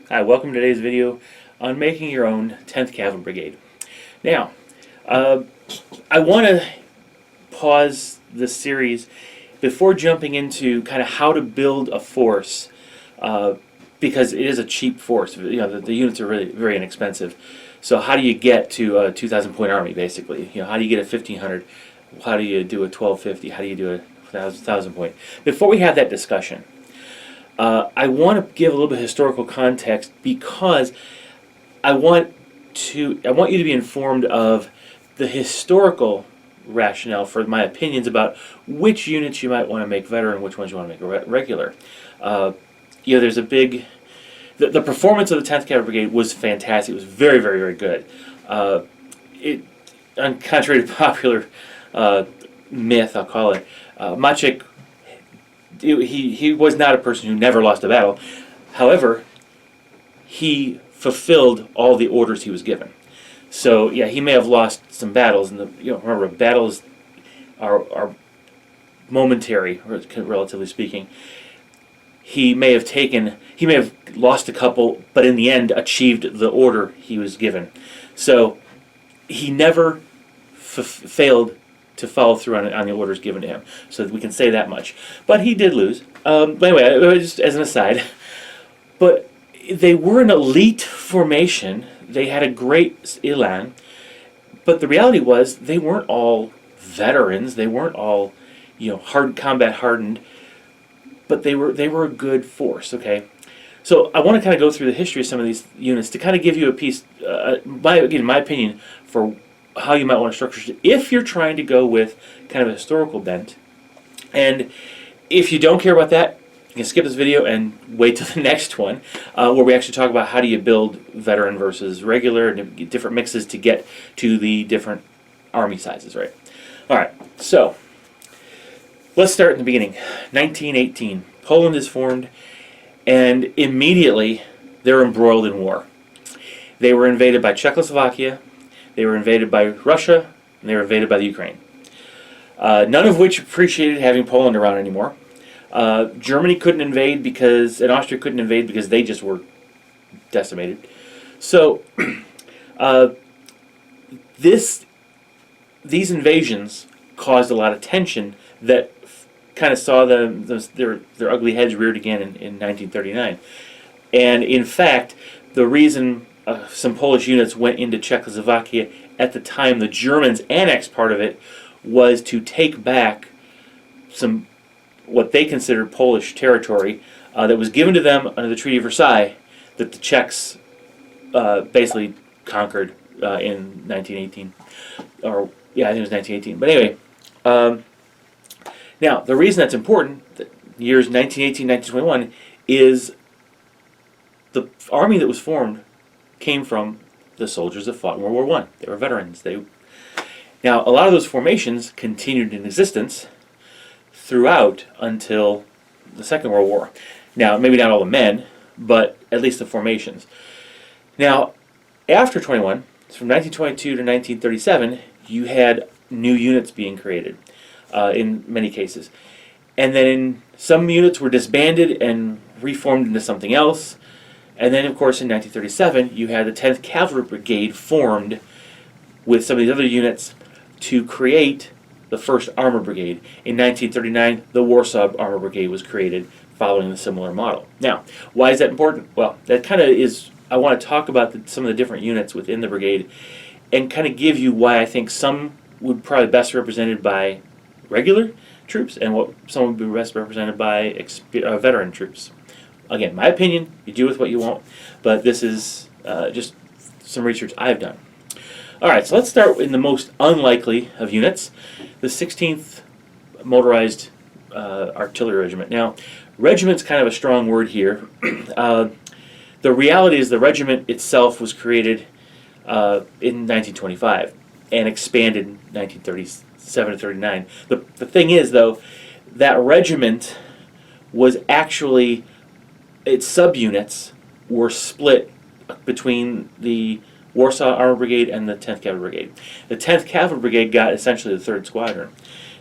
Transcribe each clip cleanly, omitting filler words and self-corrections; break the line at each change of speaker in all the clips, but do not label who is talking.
Hi, welcome to today's video on making your own 10th Cavalry Brigade. Now, I want to pause this series before jumping into kind of how to build a force, because it is a cheap force. You know, the units are really very inexpensive. So how do you get to a 2,000 point army, basically? You know, how do you get a 1,500? How do you do a 1,250? How do you do a 1,000 point? Before we have that discussion, I want to give a little bit of historical context because I want you to be informed of the historical rationale for my opinions about which units you might want to make veteran, which ones you want to make regular. You know, there's a big... The performance of the 10th Cavalry Brigade was fantastic. It was very, very, very good. Contrary to popular myth, I'll call it, Maciek, he was not a person who never lost a battle. However, he fulfilled all the orders he was given. So yeah, he may have lost some battles, and remember, battles are momentary, relatively speaking. He may have lost a couple, but in the end achieved the order he was given. So he never failed to follow through on the orders given to him. So we can say that much. But he did lose. But anyway, just as an aside. But they were an elite formation. They had a great elan. But the reality was they weren't all veterans. They weren't all, hard combat hardened. But they were a good force. Okay. So I want to kind of go through the history of some of these units to kind of give you a piece, my opinion, for how you might want to structure it if you're trying to go with kind of a historical bent. And if you don't care about that, you can skip this video and wait till the next one, where we actually talk about how do you build veteran versus regular and different mixes to get to the different army sizes, right? All right, so let's start in the beginning. 1918, Poland is formed, and immediately they're embroiled in war. They were invaded by Czechoslovakia, they were invaded by Russia, and they were invaded by the Ukraine. None of which appreciated having Poland around anymore. Germany couldn't invade and Austria couldn't invade because they just were decimated. So these invasions caused a lot of tension that kind of saw their ugly heads reared again in 1939. And in fact, the reason some Polish units went into Czechoslovakia at the time the Germans annexed part of it was to take back some what they considered Polish territory that was given to them under the Treaty of Versailles that the Czechs basically conquered in 1918. Or, yeah, I think it was 1918. But anyway, now the reason that's important, the years 1918, 1921, is the army that was formed came from the soldiers that fought in World War I. They were veterans. Now, a lot of those formations continued in existence throughout until the Second World War. Now, maybe not all the men, but at least the formations. Now, after 21, from 1922 to 1937, you had new units being created in many cases. And then some units were disbanded and reformed into something else. And then, of course, in 1937, you had the 10th Cavalry Brigade formed with some of these other units to create the 1st Armor Brigade. In 1939, the Warsaw Armor Brigade was created following the similar model. Now, why is that important? Well, that kind of is, I want to talk about some of the different units within the brigade and kind of give you why I think some would probably be best represented by regular troops and what some would be best represented by veteran troops. Again, my opinion, you do with what you want, but this is just some research I've done. Alright, so let's start in the most unlikely of units, the 16th Motorized Artillery Regiment. Now, regiment's kind of a strong word here. The reality is the regiment itself was created in 1925 and expanded in 1937 to 39. The thing is, though, that regiment was actually... its subunits were split between the Warsaw Armor Brigade and the 10th Cavalry Brigade. The 10th Cavalry Brigade got essentially the 3rd Squadron.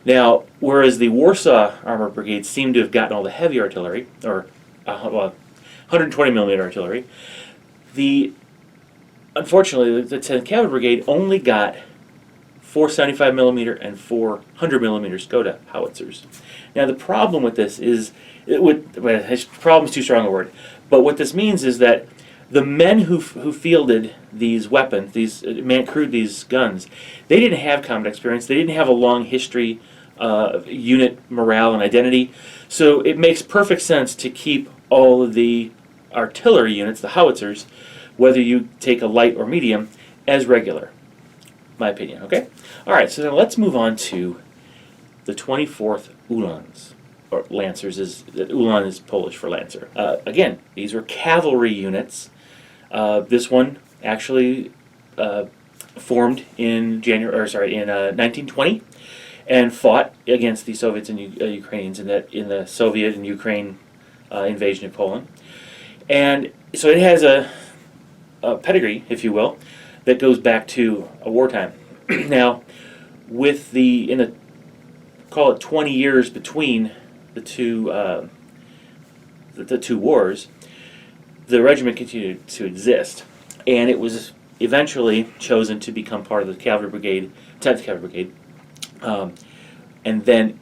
Now, whereas the Warsaw Armor Brigade seemed to have gotten all the heavy artillery, or 120 millimeter artillery. Unfortunately, the 10th Cavalry Brigade only got 475 millimeter and 400 millimeter Skoda howitzers. Now the problem with this is, problem is too strong a word, but what this means is that the men who fielded these weapons, crewed these guns, they didn't have combat experience. They didn't have a long history of unit morale and identity. So it makes perfect sense to keep all of the artillery units, the howitzers, whether you take a light or medium, as regular. My opinion, okay? All right, so now let's move on to the 24th Uhlans, or Lancers. Uhlan is Polish for Lancer. Again, these were cavalry units. This one actually formed in 1920, and fought against the Soviets and Ukrainians in the Soviet and Ukraine invasion of Poland. And so it has a pedigree, if you will, that goes back to a wartime. Now, with call it 20 years between the two wars, the regiment continued to exist, and it was eventually chosen to become part of the Cavalry Brigade, 10th Cavalry Brigade, and then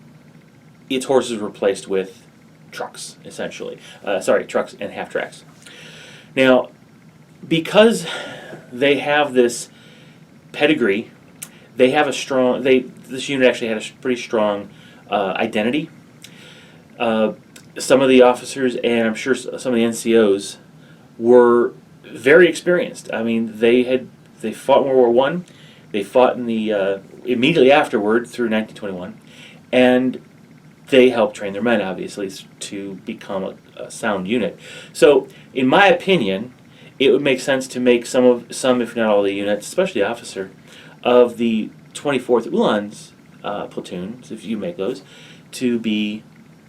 its horses were replaced with trucks, essentially. Trucks and half-tracks. Now, because they have this pedigree, they have this unit actually had a pretty strong identity. Some of the officers, and I'm sure some of the NCOs, were very experienced. I mean, they fought in World War I. They fought in the immediately afterward through 1921, and they helped train their men, obviously, to become a sound unit. So, in my opinion, it would make sense to make some, if not all, the units, especially the officer, of the 24th Uhlans platoons, if you make those, to be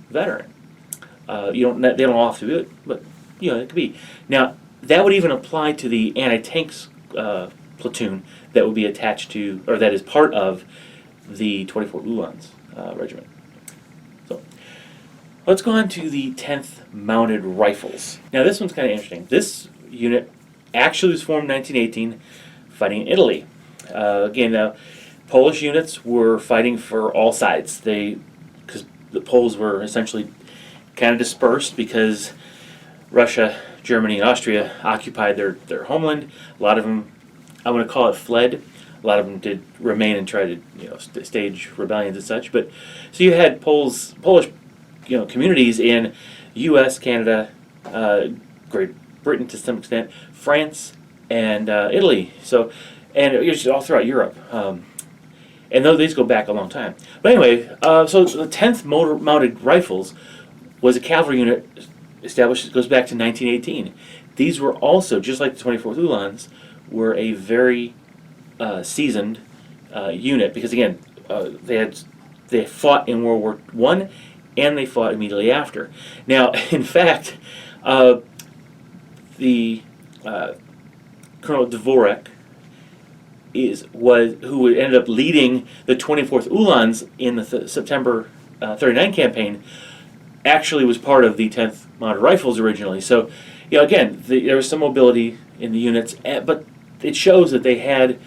veteran. They don't all have to do it, but it could be. Now, that would even apply to the anti-tanks platoon that would be attached to, or that is part of the 24th Uhlans regiment. So, let's go on to the 10th Mounted Rifles. Now, this one's kind of interesting. This unit actually was formed in 1918, fighting in Italy. Again, Polish units were fighting for all sides. Because the Poles were essentially kind of dispersed because Russia, Germany, and Austria occupied their homeland. A lot of them, I want to call it, fled. A lot of them did remain and try to stage rebellions and such. But so you had Polish communities in U.S., Canada, Great Britain to some extent, France, and Italy. So, and it was all throughout Europe. And these go back a long time. But anyway, so the 10th Mounted Rifles was a cavalry unit established. It goes back to 1918. These were also, just like the 24th Uhlans, were a very seasoned unit because, again, they fought in World War I and they fought immediately after. Now, in fact, the Colonel Dvorak who ended up leading the 24th Uhlans in the September 39 campaign, actually was part of the 10th Mounted Rifles originally. So, again, there was some mobility in the units, but it shows that they had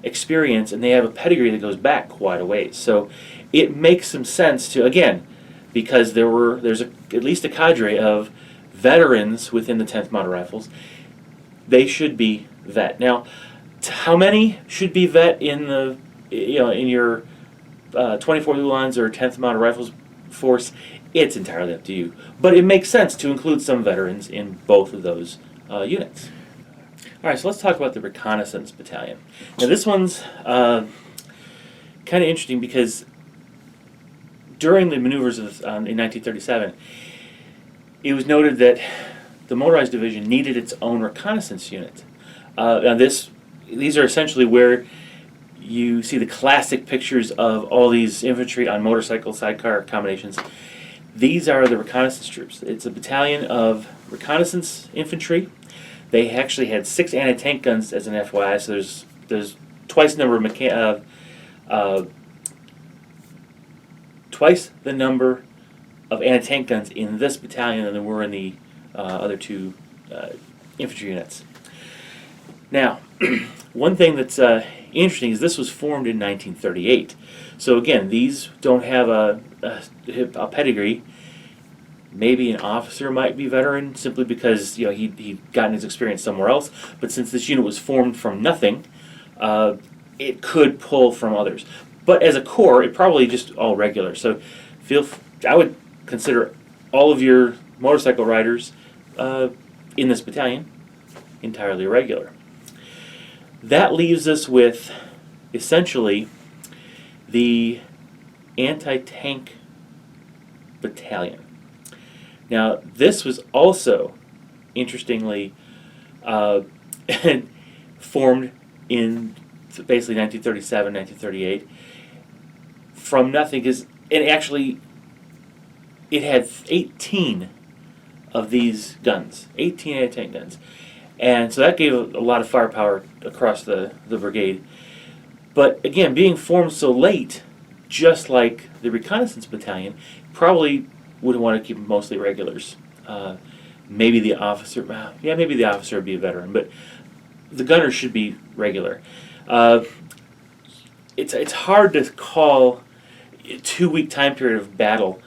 experience and they have a pedigree that goes back quite a ways. So it makes some sense to, again, because there's at least a cadre of veterans within the 10th Mounted Rifles. They should be vet. Now, how many should be vet in your 24th Uhlans or 10th Mounted Rifles force? It's entirely up to you. But it makes sense to include some veterans in both of those units. All right, so let's talk about the Reconnaissance Battalion. Now, this one's kind of interesting because during the maneuvers in 1937, it was noted that the Motorized Division needed its own reconnaissance unit. Now, these are essentially where you see the classic pictures of all these infantry on motorcycle sidecar combinations. These are the Reconnaissance Troops. It's a battalion of reconnaissance infantry. They actually had 6 anti-tank guns as an FYI, so there's twice the number of anti-tank guns in this battalion than there were in the other two infantry units. Now, one thing that's interesting is this was formed in 1938. So again, these don't have a pedigree. Maybe an officer might be veteran simply because he'd gotten his experience somewhere else. But since this unit was formed from nothing, it could pull from others. But as a corps, it probably just all regular. So I would consider all of your motorcycle riders in this battalion entirely regular. That leaves us with essentially the Anti-Tank Battalion. Now, this was also, interestingly, formed in basically 1937, 1938, from nothing, and actually it had 18 of these guns, 18 anti-tank guns. And so that gave a lot of firepower across the brigade. But again, being formed so late, just like the Reconnaissance Battalion, probably would want to keep mostly regulars. Maybe the officer, maybe the officer would be a veteran, but the gunner should be regular. It's hard to call a 2-week time period of battle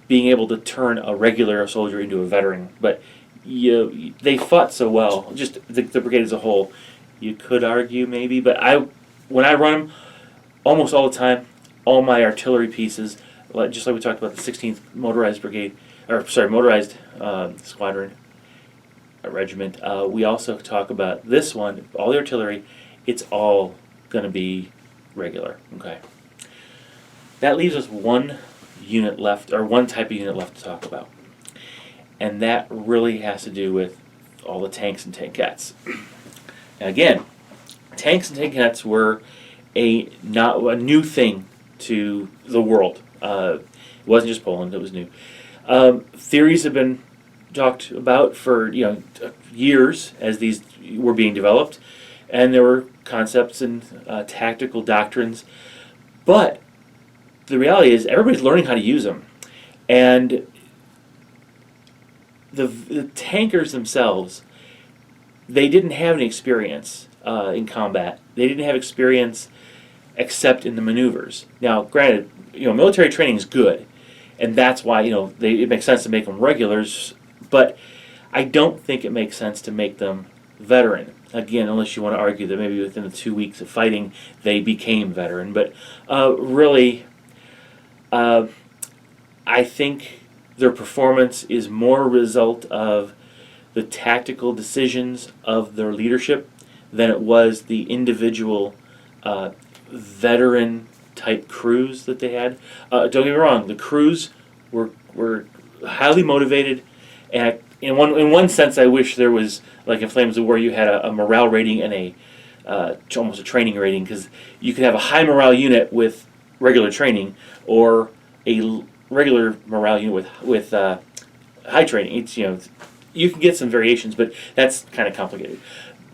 being able to turn a regular soldier into a veteran, but they fought so well, just the brigade as a whole. You could argue maybe, but when I run them, almost all the time, all my artillery pieces, just like we talked about the 16th Motorized Brigade, Motorized Squadron, Regiment. We also talk about this one, all the artillery. It's all going to be regular. Okay. That leaves us one unit left, or one type of unit left to talk about, and that really has to do with all the tanks and tankettes. Now again, tanks and tankettes were not a new thing to the world. It wasn't just Poland; it was new. Theories have been talked about for years as these were being developed, and there were concepts and tactical doctrines. But the reality is, everybody's learning how to use them, and the tankers themselves, they didn't have any experience in combat. They didn't have experience except in the maneuvers. Now, granted, military training is good, and that's why it makes sense to make them regulars. But I don't think it makes sense to make them veteran. Again, unless you want to argue that maybe within the 2 weeks of fighting they became veteran. But really, I think their performance is more a result of the tactical decisions of their leadership than it was the individual veteran type crews that they had. Don't get me wrong, the crews were highly motivated, and in one sense I wish there was, like in Flames of War, you had a morale rating and almost a training rating, because you could have a high morale unit with regular training, or a regular morale unit with high training. It's you can get some variations, but that's kind of complicated,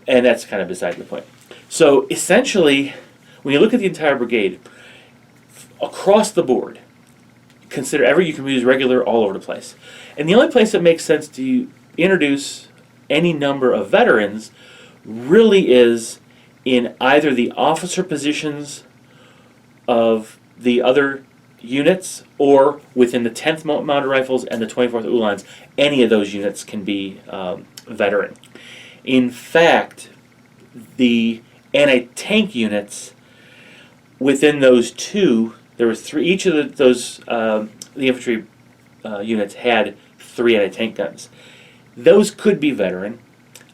and that's kind of beside the point. So essentially, when you look at the entire brigade, across the board, consider you can use regular all over the place. And the only place that makes sense to introduce any number of veterans really is in either the officer positions of the other units, or within the 10th Mounted Rifles and the 24th Uhlans. Any of those units can be veteran. In fact, the anti-tank units within those two, there was three. Each of those the infantry units had 3 anti-tank guns. Those could be veteran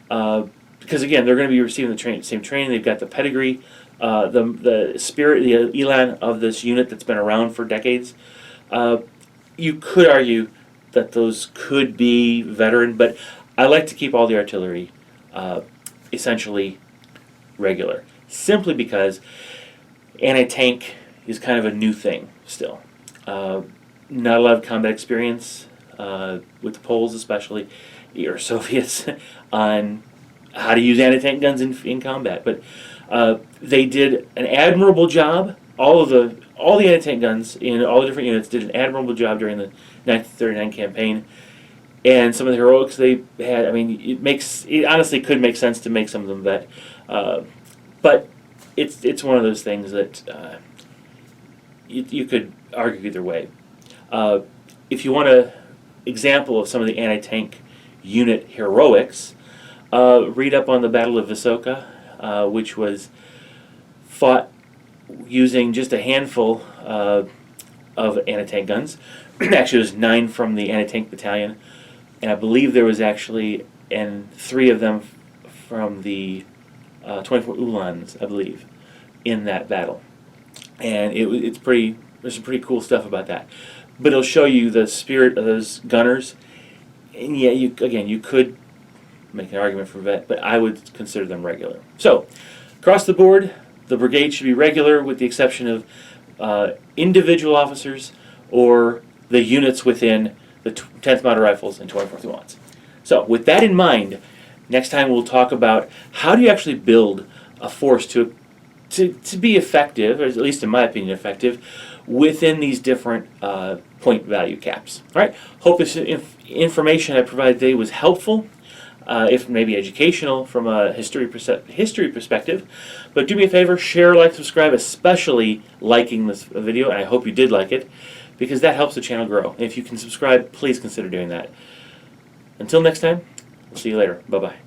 because again, they're going to be receiving the same training. They've got the pedigree, the spirit, the elan of this unit that's been around for decades. You could argue that those could be veteran, but I like to keep all the artillery essentially regular, simply because anti-tank is kind of a new thing still. Not a lot of combat experience with the Poles, especially, or Soviets, on how to use anti-tank guns in combat. But they did an admirable job. All the anti-tank guns in all the different units did an admirable job during the 1939 campaign. And some of the heroics they had, I mean, it honestly could make sense to make some of them vet, but it's one of those things that you could argue either way. If you want an example of some of the anti-tank unit heroics, read up on the Battle of Visoka, which was fought using just a handful of anti-tank guns. Actually, it was 9 from the Anti-Tank Battalion, and I believe there was actually 3 of them from the 24 Uhlans, I believe, in that battle. And there's some pretty cool stuff about that. But it'll show you the spirit of those gunners. And yeah, you could make an argument for vet, but I would consider them regular. So, across the board, the brigade should be regular with the exception of individual officers or the units within the 10th Mounted Rifles and 24th Uhlans. So, with that in mind, next time we'll talk about how do you actually build a force to be effective, or at least in my opinion effective, within these different point value caps. All right. Hope this information I provided today was helpful, if maybe educational from a history perspective. But do me a favor, share, like, subscribe, especially liking this video, and I hope you did like it, because that helps the channel grow. And if you can subscribe, please consider doing that. Until next time, we'll see you later. Bye-bye.